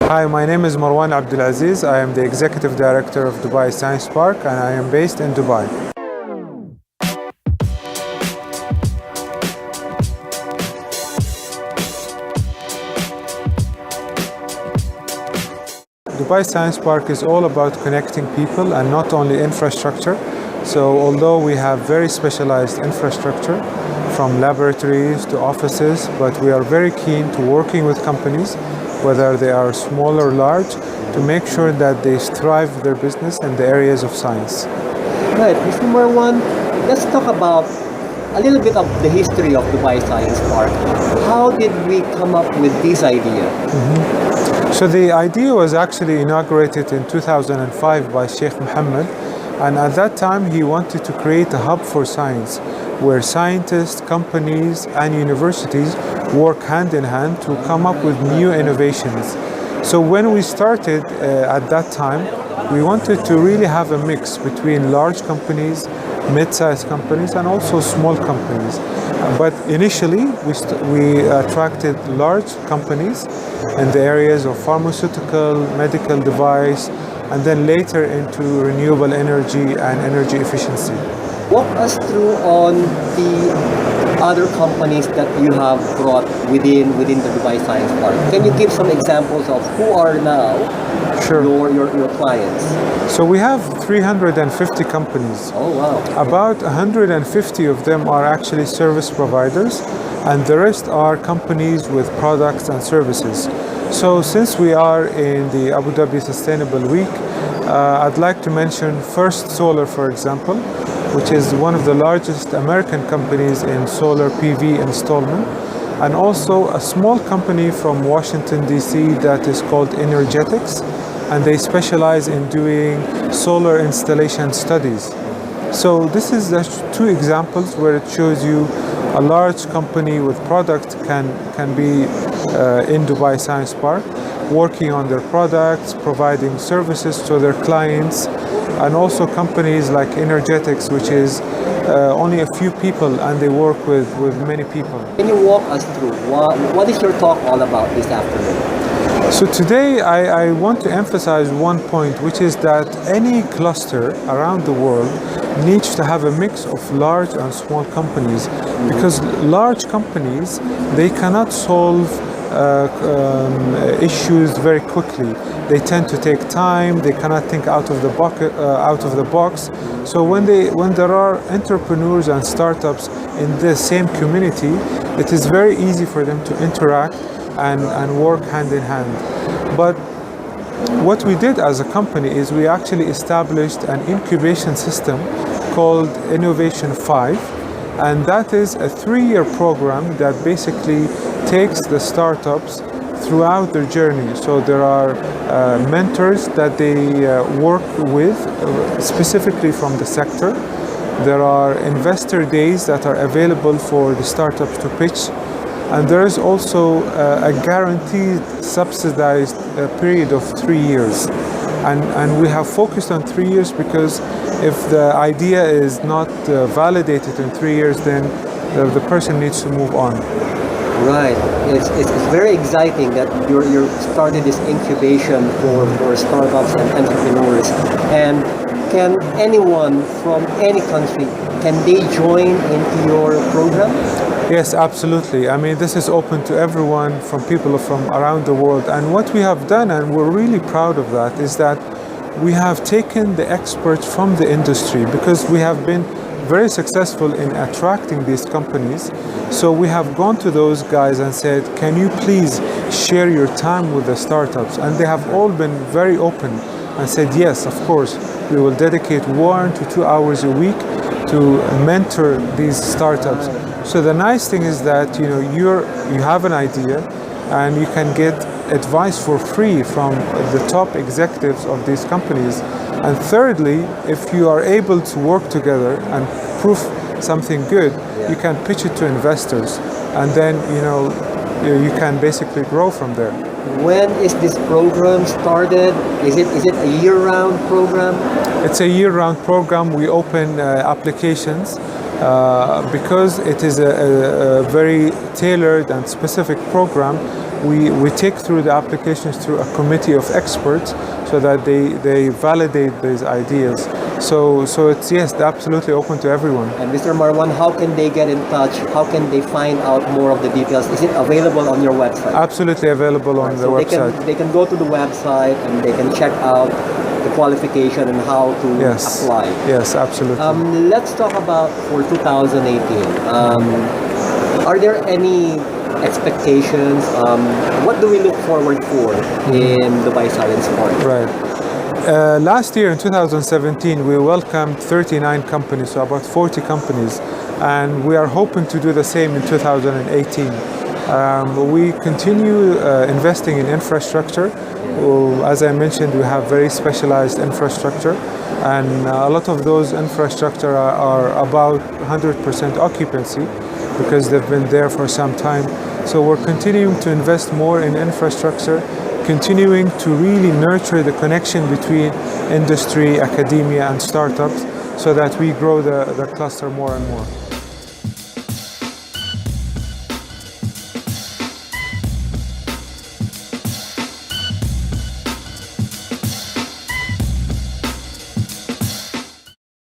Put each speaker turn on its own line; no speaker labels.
Hi, my name is Marwan Abdulaziz. I am the Executive Director of Dubai Science Park and I am based in Dubai. Dubai Science Park is all about connecting people and not only infrastructure. So although we have very specialized infrastructure from laboratories to offices, but we are very keen to working with companies, whether they are small or large, to make sure that they strive their business in the areas of science.
Right, Mr. Marwan, let's talk about a little bit of the history of Dubai Science Park. How did we come up with this idea?
So the idea was actually inaugurated in 2005 by Sheikh Mohammed, and at that time he wanted to create a hub for science where scientists, companies and universities work hand in hand to come up with new innovations. So when we started at that time, we wanted to really have a mix between large companies, mid-sized companies and also small companies. But initially we attracted large companies in the areas of pharmaceutical, medical device, and then later into renewable energy and energy efficiency.
Walk us through on the other companies that you have brought within the Dubai Science Park. Can you give some examples of who are now your clients?
So we have 350 companies.
Oh wow.
About 150 of them are actually service providers and the rest are companies with products and services. So since we are in the Abu Dhabi Sustainable Week, I'd like to mention First Solar, for example, which is one of the largest American companies in solar PV installment, and also a small company from Washington, D.C. that is called Energetics, and they specialize in doing solar installation studies. So this is two examples where it shows you a large company with product can be in Dubai Science Park, working on their products, providing services to their clients, and also companies like Energetics, which is only a few people and they work with many people.
Can you walk us through what is your talk all about this afternoon?
So today I want to emphasize one point, which is that any cluster around the world needs to have a mix of large and small companies, because large companies, they cannot solve issues very quickly. They tend to take time. They cannot think out of the box. So when there are entrepreneurs and startups in the same community, it is very easy for them to interact and work hand in hand. But what we did as a company is we actually established an incubation system called Innovation 5, and that is a 3-year program that basically takes the startups throughout their journey. So there are mentors that they work with specifically from the sector. There are investor days that are available for the startups to pitch. And there is also a guaranteed subsidized period of 3 years. And we have focused on 3 years because if the idea is not validated in 3 years, then the person needs to move on.
Right. It's very exciting that you're started this incubation for startups and entrepreneurs. And can anyone from any country, can they join into your program?
Yes, absolutely. I mean, this is open to everyone, from people from around the world. And what we have done, and we're really proud of that, is that we have taken the experts from the industry, because we have been very successful in attracting these companies. So we have gone to those guys and said, can you please share your time with the startups? And they have all been very open and said, yes, of course, we will dedicate 1 to 2 hours a week to mentor these startups. So the nice thing is that you have an idea and you can get advice for free from the top executives of these companies. And thirdly, if you are able to work together and prove something good, you can pitch it to investors, and then you can basically grow from there.
When is this program started? Is it a year-round program?
It's a year-round program. We open applications because it is a very tailored and specific program we take through the applications through a committee of experts so that they validate these ideas. So it's, yes, absolutely open to everyone.
And Mr. Marwan, how can they get in touch? How can they find out more of the details? Is it available on your website?
Absolutely available on the
So
website.
they can go to the website and they can check out the qualification and how to apply.
Yes, absolutely.
Let's talk about for 2018. Are there any expectations? What do we look forward for in Dubai Science Park?
Right. Last year in 2017, we welcomed 39 companies, so about 40 companies, and we are hoping to do the same in 2018. We continue investing in infrastructure. As I mentioned, we have very specialized infrastructure, and a lot of those infrastructure are about 100% occupancy because they've been there for some time. So we're continuing to invest more in infrastructure, continuing to really nurture the connection between industry, academia, and startups so that we grow the cluster more and more.